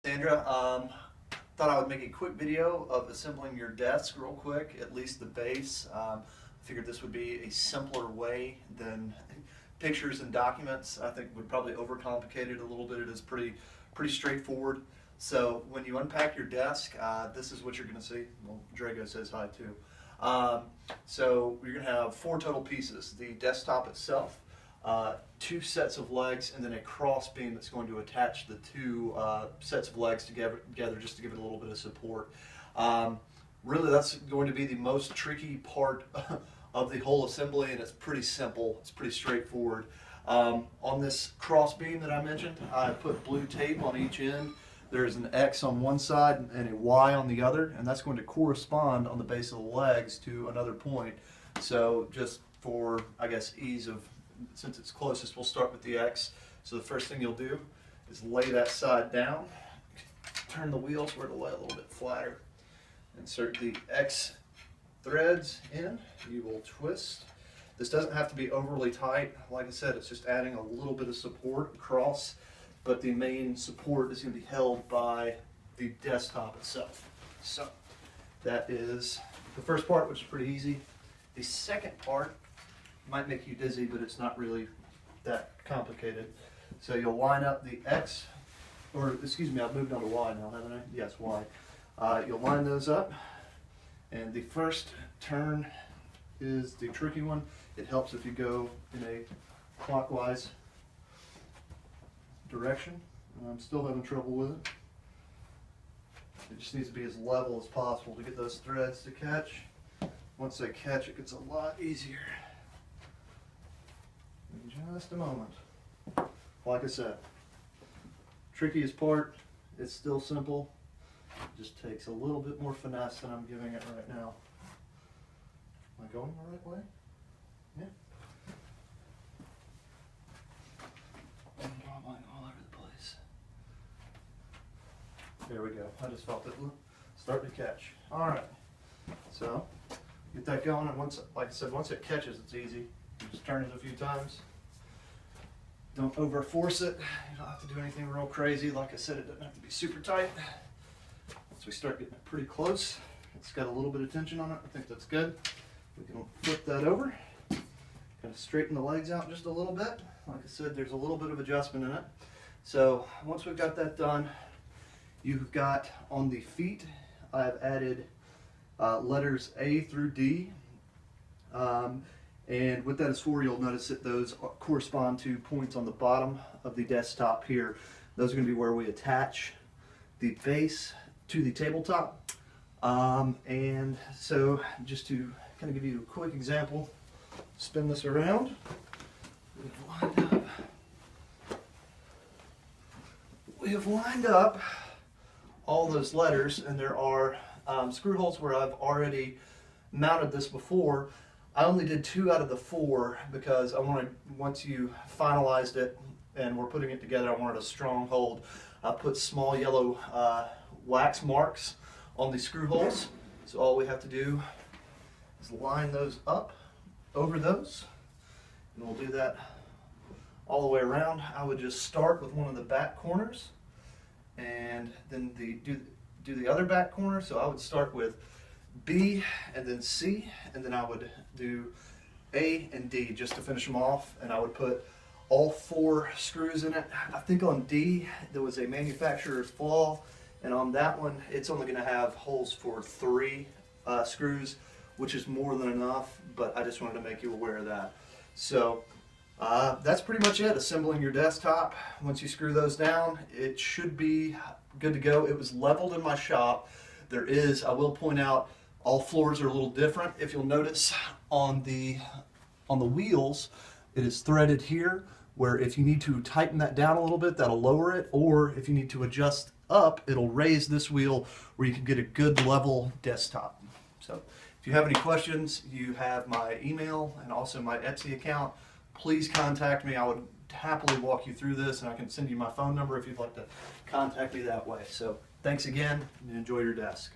Sandra, thought I would make a quick video of assembling your desk real quick, at least the base. Figured this would be a simpler way than pictures and documents. I think would probably overcomplicate it a little bit. It is pretty straightforward. So when you unpack your desk, this is what you're going to see. Well, Drago says hi too. So you're going to have 4 total pieces. The desktop itself, 2 sets of legs, and then a cross beam that's going to attach the 2 sets of legs together just to give it a little bit of support. Really, that's going to be the most tricky part of the whole assembly, and it's pretty simple. It's pretty straightforward. On this cross beam that I mentioned, I put blue tape on each end. There's an X on one side and a Y on the other, and that's going to correspond on the base of the legs to another point. So just for, I guess, ease of, since it's closest, we'll start with the X. So the first thing you'll do is lay that side down, turn the wheels where it'll lay a little bit flatter, insert the X threads in, you will twist. This doesn't have to be overly tight. Like I said, it's just adding a little bit of support across, but the main support is going to be held by the desktop itself. So that is the first part, which is pretty easy. The second part might make you dizzy, but it's not really that complicated. So you'll line up the X, or excuse me, I've moved on to Y now, haven't I? Yes, Y. You'll line those up, and the first turn is the tricky one. It helps if you go in a clockwise direction. I'm still having trouble with it. It just needs to be as level as possible to get those threads to catch. Once they catch, it gets a lot easier. In just a moment. Like I said, trickiest part, it's still simple. It just takes a little bit more finesse than I'm giving it right now. Am I going the right way? Yeah. And wobbling all over the place. There we go. I just felt it start to catch. All right. So get that going, and once, like I said, once it catches, it's easy. You just turn it a few times. Don't over force it. You don't have to do anything real crazy. Like I said, it doesn't have to be super tight. Once we start getting it pretty close, it's got a little bit of tension on it. I think that's good. We can flip that over. Kind of straighten the legs out just a little bit. Like I said, there's a little bit of adjustment in it. So once we've got that done, you've got on the feet, I've added letters A through D. And what that is for, you'll notice that those correspond to points on the bottom of the desktop here. Those are going to be where we attach the base to the tabletop. And so just to kind of give you a quick example, spin this around. We have lined up all those letters, and there are screw holes where I've already mounted this before. I only did 2 out of the 4 because I wanted, once you finalized it and we're putting it together, I wanted a strong hold. I put small yellow wax marks on the screw holes. So all we have to do is line those up over those, and we'll do that all the way around. I would just start with one of the back corners and then do the other back corner. So I would start with B and then C, and then I would do A and D just to finish them off, and I would put all 4 screws in it. I think on D there was a manufacturer's flaw, and on that one it's only going to have holes for 3 screws, which is more than enough, but I just wanted to make you aware of that. So that's pretty much it, assembling your desktop. Once you screw those down, it should be good to go. It was leveled in my shop. There is, I will point out, all floors are a little different. If you'll notice on the wheels, it is threaded here, where if you need to tighten that down a little bit, that'll lower it, or if you need to adjust up, it'll raise this wheel where you can get a good level desktop. So if you have any questions, you have my email and also my Etsy account. Please contact me. I would happily walk you through this, and I can send you my phone number if you'd like to contact me that way. So thanks again, and enjoy your desk.